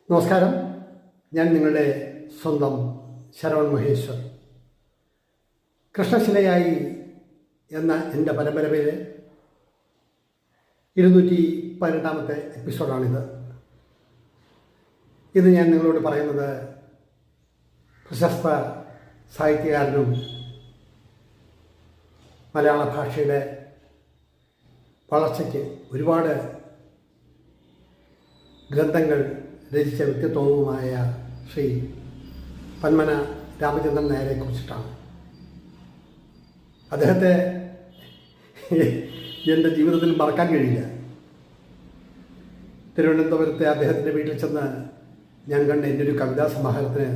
നമസ്കാരം. ഞാൻ നിങ്ങളുടെ സ്വന്തം ശരവൺ മഹേശ്വർ. കൃഷ്ണശിലയായി എന്ന എൻ്റെ പരമ്പരയിലെ 218 എപ്പിസോഡാണിത്. ഇത് ഞാൻ നിങ്ങളോട് പറയുന്നത് പ്രശസ്ത സാഹിത്യകാരനും മലയാള ഭാഷയുടെ വളർച്ചയ്ക്ക് ഒരുപാട് ഗ്രന്ഥങ്ങൾ രചിച്ച വ്യക്തിത്വവുമായ ശ്രീ പന്മന രാമചന്ദ്രൻ നായരെക്കുറിച്ചിട്ടാണ്. അദ്ദേഹത്തെ എൻ്റെ ജീവിതത്തിൽ മറക്കാൻ കഴിയില്ല. തിരുവനന്തപുരത്തെ അദ്ദേഹത്തിൻ്റെ വീട്ടിൽ ചെന്ന് ഞാൻ കണ്ട എൻ്റെ ഒരു കവിതാ സമാഹാരത്തിന്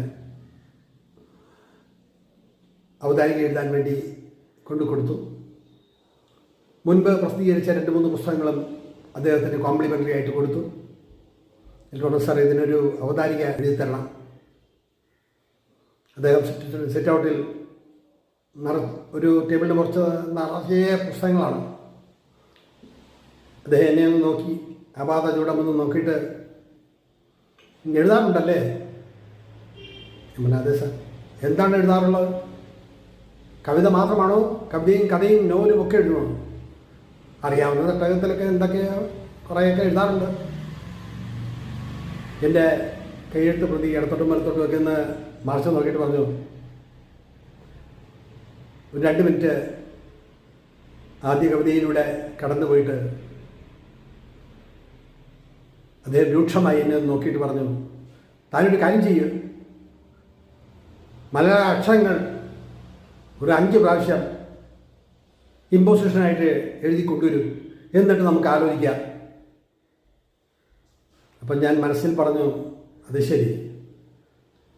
അവതാരിക എഴുതാൻ വേണ്ടി കൊണ്ടുകൊടുത്തു. മുൻപ് പ്രസിദ്ധീകരിച്ച 2-3 പുസ്തകങ്ങളും അദ്ദേഹത്തിന് കോംപ്ലിമെൻ്ററി ആയിട്ട് കൊടുത്തു. എന്നോട് സാർ ഇതിനൊരു അവതാരിക എഴുതി തരണം. അദ്ദേഹം സെറ്റ് ഔട്ടിൽ ഒരു ടേബിളിന് കുറച്ച് നിറയെ പുസ്തകങ്ങളാണ്. അദ്ദേഹം എന്നെ ഒന്ന് നോക്കി അപാത ചൂടമെന്ന് നോക്കിയിട്ട് എഴുതാറുണ്ടല്ലേ? അതെ സാർ. എന്താണ് എഴുതാറുള്ളത്? കവിത മാത്രമാണോ? കവിതയും കഥയും നോവലും ഒക്കെ എഴുതുമോ? അറിയാവുന്ന തട്ടകത്തിലൊക്കെ എന്തൊക്കെയോ കുറേയൊക്കെ എഴുതാറുണ്ട്. എൻ്റെ കൈയെഴുത്ത് പ്രതി ഇടത്തോട്ടും വലത്തോട്ടും ഒക്കെ ഒന്ന് മറിച്ച് നോക്കിയിട്ട് പറഞ്ഞു, ഒരു 2 മിനിറ്റ് ആദ്യ കവിതയിലൂടെ കടന്നു പോയിട്ട് അദ്ദേഹം രൂക്ഷമായി എന്നെ നോക്കിയിട്ട് പറഞ്ഞു, താനൊരു കാര്യം ചെയ്യൂ, മലയാള അക്ഷരങ്ങൾ ഒരു 5 പ്രാവശ്യം ഇമ്പോസിഷനായിട്ട് എഴുതി കൊണ്ടുവരും, എന്നിട്ട് നമുക്ക് ആലോചിക്കാം. അപ്പം ഞാൻ മനസ്സിൽ പറഞ്ഞു, അത് ശരി.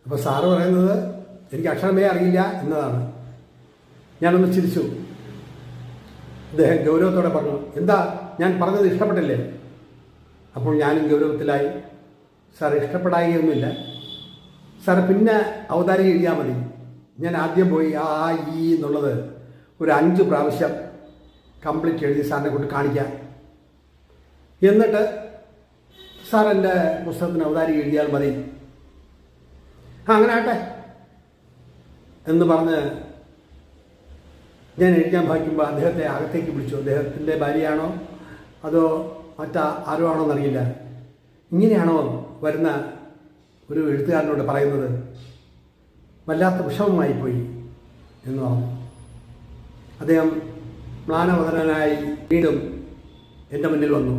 അപ്പോൾ സാറ് പറയുന്നത് എനിക്ക് അക്ഷരമേ അറിയില്ല എന്നതാണ്. ഞാനൊന്ന് ചിരിച്ചു. അദ്ദേഹം ഗൗരവത്തോടെ പറഞ്ഞു, എന്താ ഞാൻ പറഞ്ഞത് ഇഷ്ടപ്പെട്ടില്ലേ? അപ്പോൾ ഞാനും ഗൗരവത്തിലായി, സാർ ഇഷ്ടപ്പെടായികയൊന്നുമില്ല, സാർ പിന്നെ അവതാരിക എഴുതിയാൽ മതി. ഞാൻ ആദ്യം പോയി ആ ഈ എന്നുള്ളത് ഒരു 5 പ്രാവശ്യം കംപ്ലീറ്റ് എഴുതി സാറിനെ കൊണ്ട് കാണിക്കാം, എന്നിട്ട് സാർ എൻ്റെ പുസ്തകത്തിന് അവതാരിക എഴുതിയാൽ മതി. അങ്ങനെ ആട്ടെ എന്ന് പറഞ്ഞ് ഞാൻ എഴുതാൻ ഭാവിക്കുമ്പോൾ അദ്ദേഹത്തെ അകത്തേക്ക് വിളിച്ചു. അദ്ദേഹത്തിൻ്റെ ഭാര്യയാണോ അതോ ആരോ ആണോ എന്നറിയില്ല. ഇങ്ങനെയാണോ വരുന്ന ഒരു എഴുത്തുകാരനോട് പറയുന്നത്? വല്ലാത്ത വിഷമമായിപ്പോയി എന്ന് പറഞ്ഞു. അദ്ദേഹം മ്ലാനവദനായി വീണ്ടും എൻ്റെ മുന്നിൽ വന്നു.